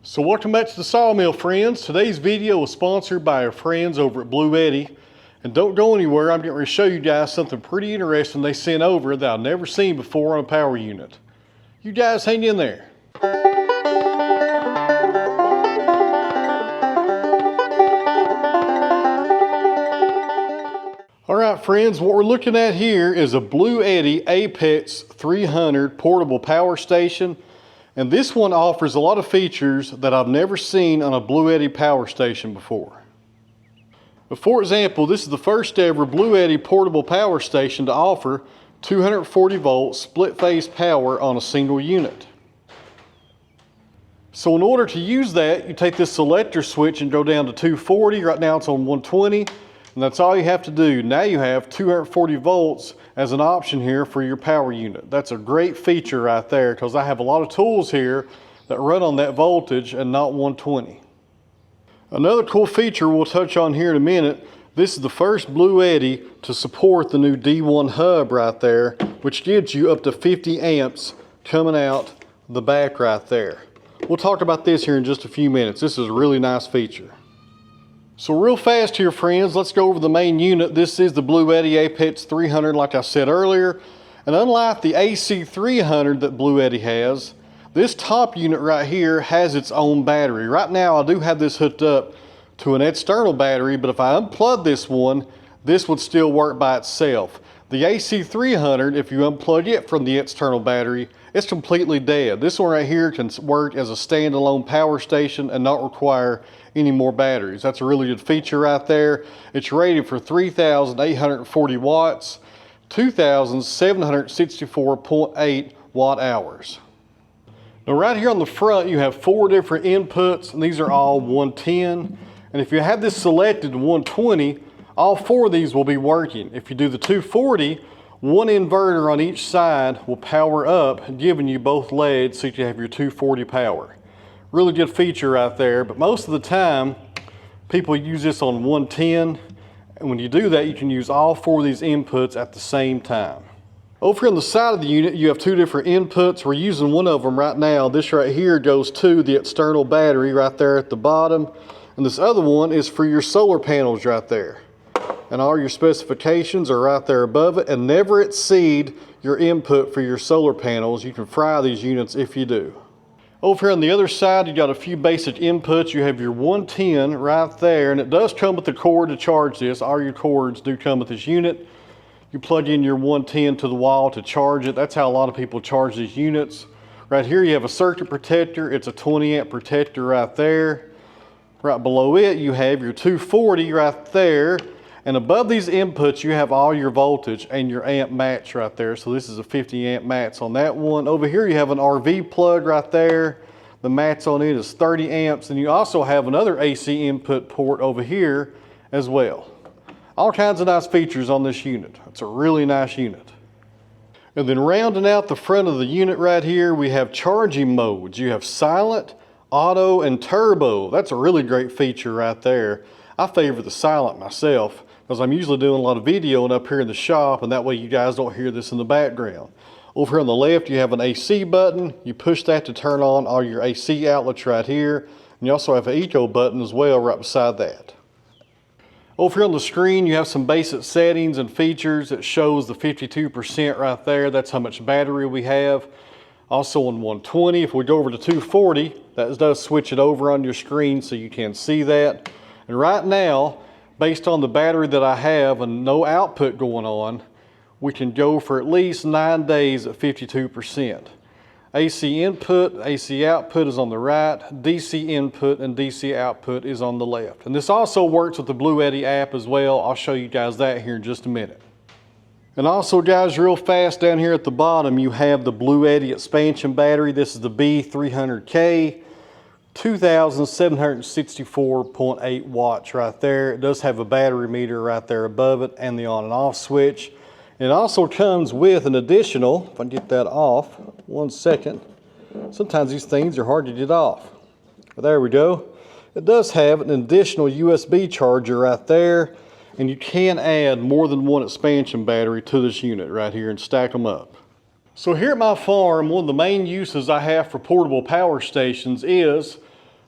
So welcome back to the Sawmill, friends. Today's video is sponsored by our friends over at Bluetti. And don't go anywhere, I'm getting ready to show you guys something pretty interesting they sent over that I've never seen before on a power unit. You guys hang in there. Alright friends, what we're looking at here is a Bluetti Apex 300 portable power station. And this one offers a lot of features that I've never seen on a Bluetti power station before. But for example, this is the first ever Bluetti portable power station to offer 240 volt split phase power on a single unit. So in order to use that, you take this selector switch and go down to 240. Right now it's on 120. And that's all you have to do. Now you have 240 volts as an option here for your power unit. That's a great feature right there because I have a lot of tools here that run on that voltage and not 120. Another cool feature we'll touch on here in a minute, this is the first Bluetti to support the new D1 hub right there, which gives you up to 50 amps coming out the back right there. We'll talk about this here in just a few minutes. This is a really nice feature. So real fast here friends, let's go over the main unit. This is the Bluetti Apex 300 like I said earlier. And unlike the AC 300 that Bluetti has, this top unit right here has its own battery. Right now I do have this hooked up to an external battery, but if I unplug this one, this would still work by itself. The AC 300, if you unplug it from the external battery, it's completely dead. This one right here can work as a standalone power station and not require any more batteries. That's a really good feature right there. It's rated for 3,840 watts, 2,764.8 watt hours. Now right here on the front you have 4 different inputs and these are all 110. And if you have this selected 120, all 4 of these will be working. If you do the 240, one inverter on each side will power up, giving you both legs so you have your 240 power. Really good feature right there, but most of the time people use this on 110, and when you do that you can use all 4 of these inputs at the same time. Over here on the side of the unit you have 2 different inputs. We're using one of them right now. This right here goes to the external battery right there at the bottom, and this other one is for your solar panels right there. And all your specifications are right there above it, and never exceed your input for your solar panels. You can fry these units if you do. Over here on the other side, you got a few basic inputs. You have your 110 right there, and it does come with the cord to charge this. All your cords do come with this unit. You plug in your 110 to the wall to charge it. That's how a lot of people charge these units. Right here you have a circuit protector. It's a 20 amp protector right there. Right below it you have your 240 right there. And above these inputs you have all your voltage and your amp match right there. So this is a 50 amp match on that one. Over here you have an RV plug right there. The match on it is 30 amps, and you also have another AC input port over here as well. All kinds of nice features on this unit. It's a really nice unit. And then rounding out the front of the unit right here, we have charging modes. You have silent, auto, and turbo. That's a really great feature right there. I favor the silent myself, because I'm usually doing a lot of videoing up here in the shop, and that way you guys don't hear this in the background. Over here on the left you have an AC button. You push that to turn on all your AC outlets right here, and you also have an eco button as well right beside that. Over here on the screen you have some basic settings and features. It shows the 52% right there. That's how much battery we have. Also on 120, if we go over to 240, that does switch it over on your screen so you can see that. And right now, based on the battery that I have and no output going on, we can go for at least 9 days at 52%. AC input, AC output is on the right, DC input and DC output is on the left. And this also works with the Bluetti app as well. I'll show you guys that here in just a minute. And also guys, real fast down here at the bottom, you have the Bluetti expansion battery. This is the B300K. 2,764.8 watts right there. It does have a battery meter right there above it and the on and off switch. It also comes with an additional, if I can get that off, 1 second. Sometimes these things are hard to get off. But there we go. It does have an additional USB charger right there, and you can add more than one expansion battery to this unit right here and stack them up. So here at my farm, one of the main uses I have for portable power stations is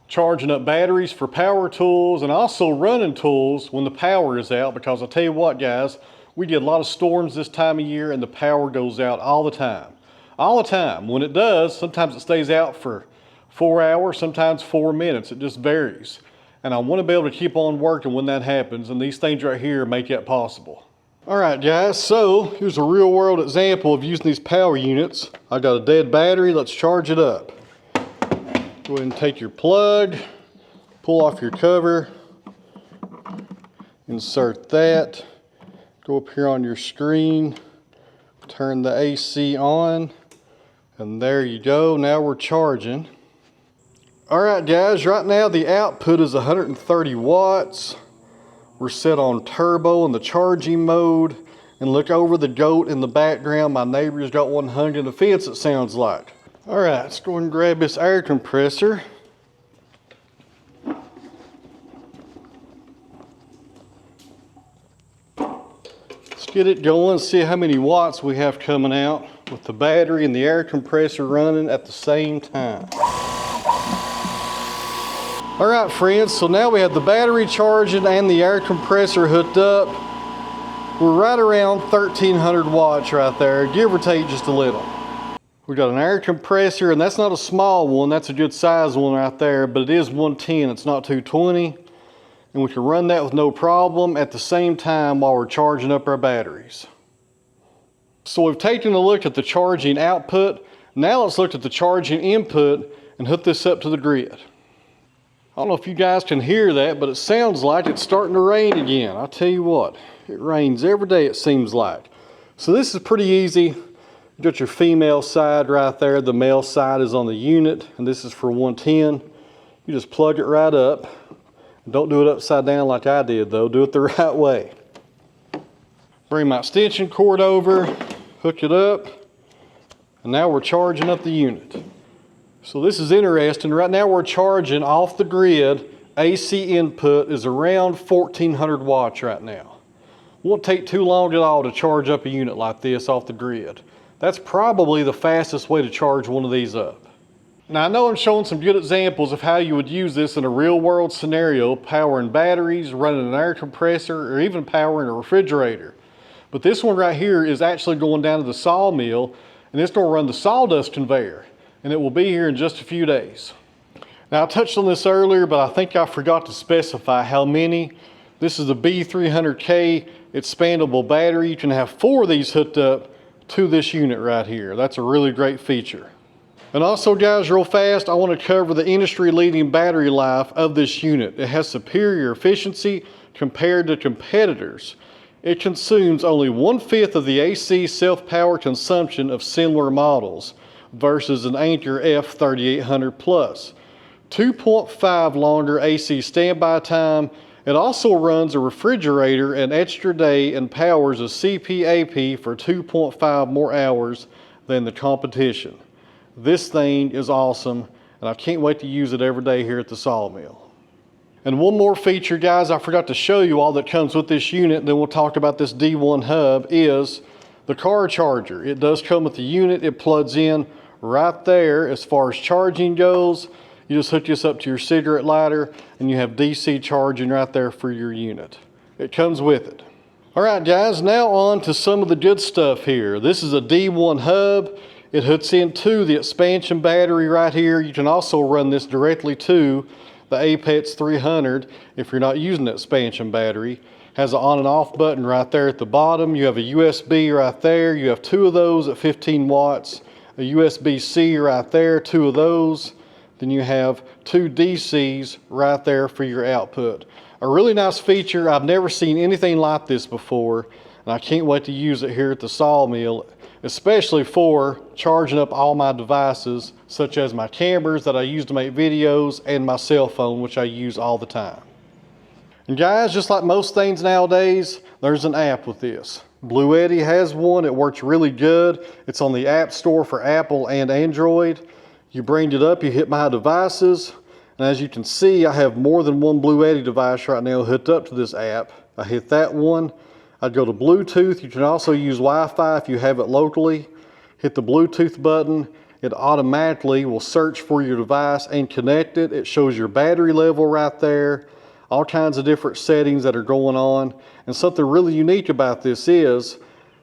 charging up batteries for power tools and also running tools when the power is out, because I'll tell you what guys, we get a lot of storms this time of year and the power goes out all the time. All the time. When it does, sometimes it stays out for 4 hours, sometimes 4 minutes. It just varies. And I want to be able to keep on working when that happens, and these things right here make that possible. All right guys, so here's a real world example of using these power units. I got a dead battery, let's charge it up. Go ahead and take your plug, pull off your cover, insert that, go up here on your screen, turn the AC on, and there you go, now we're charging. All right guys, right now the output is 130 watts. We're set on turbo in the charging mode, and look over the goat in the background. My neighbor's got one hung in the fence, it sounds like. All right, let's go and grab this air compressor. Let's get it going, see how many watts we have coming out with the battery and the air compressor running at the same time. All right friends, so now we have the battery charging and the air compressor hooked up. We're right around 1300 watts right there, give or take just a little. We got an air compressor, and that's not a small one, that's a good size one right there, but it is 110, it's not 220. And we can run that with no problem at the same time while we're charging up our batteries. So we've taken a look at the charging output. Now let's look at the charging input and hook this up to the grid. I don't know if you guys can hear that, but it sounds like it's starting to rain again. I'll tell you what, it rains every day it seems like. So this is pretty easy. You got your female side right there. The male side is on the unit, and this is for 110. You just plug it right up. Don't do it upside down like I did though, do it the right way. Bring my extension cord over, hook it up, and now we're charging up the unit. So this is interesting. Right now we're charging off the grid. AC input is around 1400 watts right now. Won't take too long at all to charge up a unit like this off the grid. That's probably the fastest way to charge one of these up. Now I know I'm showing some good examples of how you would use this in a real world scenario, powering batteries, running an air compressor, or even powering a refrigerator. But this one right here is actually going down to the sawmill, and it's going to run the sawdust conveyor. And it will be here in just a few days. Now I touched on this earlier, but I think I forgot to specify how many. This is the B300K expandable battery. You can have 4 of these hooked up to this unit right here. That's a really great feature. And also guys, real fast, I want to cover the industry leading battery life of this unit. It has superior efficiency compared to competitors. It consumes only 1/5 of the AC self-power consumption of similar models versus an Anker F3800 Plus. 2.5 longer AC standby time. It also runs a refrigerator an extra day and powers a CPAP for 2.5 more hours than the competition. This thing is awesome, and I can't wait to use it every day here at the sawmill. And one more feature, guys, I forgot to show you all that comes with this unit, and then we'll talk about this D1 hub, is the car charger. It does come with the unit. It plugs in right there. As far as charging goes, you just hook this up to your cigarette lighter and you have DC charging right there for your unit. It comes with it. All right guys, now on to some of the good stuff here. This is a D1 hub. It hooks into the expansion battery right here. You can also run this directly to the Apex 300 if you're not using the expansion battery. Has an on and off button right there at the bottom. You have a USB right there. You have 2 of those at 15 watts. A USB-C right there, 2 of those. Then you have 2 DCs right there for your output. A really nice feature. I've never seen anything like this before, and I can't wait to use it here at the sawmill, especially for charging up all my devices, such as my cameras that I use to make videos and my cell phone, which I use all the time. And guys, just like most things nowadays, there's an app with this. Bluetti has one. It works really good. It's on the App Store for Apple and Android. You bring it up, you hit my devices, and as you can see, I have more than one Bluetti device right now hooked up to this app. I hit that one. I'd go to Bluetooth. You can also use Wi-Fi if you have it locally. Hit the Bluetooth button, It automatically will search for your device and connect it. It shows your battery level right there, all kinds of different settings that are going on. And something really unique about this is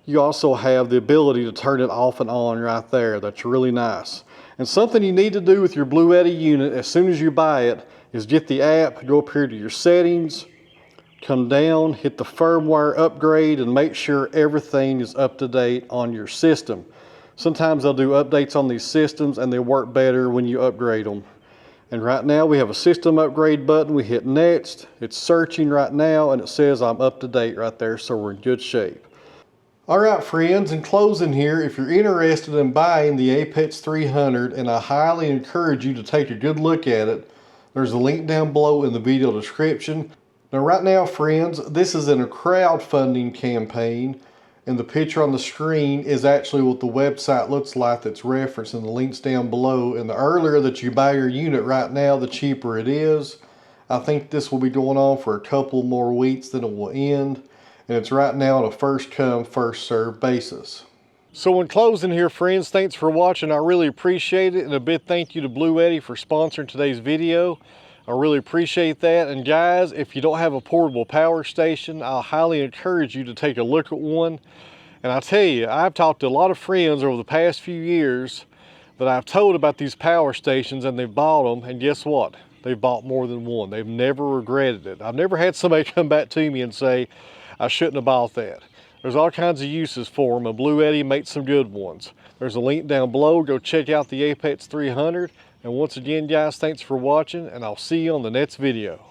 you also have the ability to turn it off and on right there. That's really nice. And something you need to do with your Bluetti unit as soon as you buy it is get the app, go up here to your settings, come down, hit the firmware upgrade, and make sure everything is up to date on your system. Sometimes they'll do updates on these systems and they work better when you upgrade them. And right now we have a system upgrade button. We hit next. It's searching right now and it says I'm up to date right there, so we're in good shape. All right, friends, in closing here, if you're interested in buying the Apex 300, and I highly encourage you to take a good look at it, there's a link down below in the video description. Now right now, friends, this is in a crowdfunding campaign, and the picture on the screen is actually what the website looks like that's referenced in the links down below. And the earlier that you buy your unit right now, the cheaper it is. I think this will be going on for a couple more weeks, then it will end. And it's right now on a first come, first served basis. So in closing here, friends, thanks for watching. I really appreciate it. And a big thank you to Bluetti for sponsoring today's video. I really appreciate that. And guys, if you don't have a portable power station, I'll highly encourage you to take a look at one. And I tell you, I've talked to a lot of friends over the past few years that I've told about these power stations, and they've bought them. And guess what? They've bought more than one. They've never regretted it. I've never had somebody come back to me and say, I shouldn't have bought that. There's all kinds of uses for them, and Bluetti makes some good ones. There's a link down below. Go check out the Apex 300. And once again, guys, thanks for watching, and I'll see you on the next video.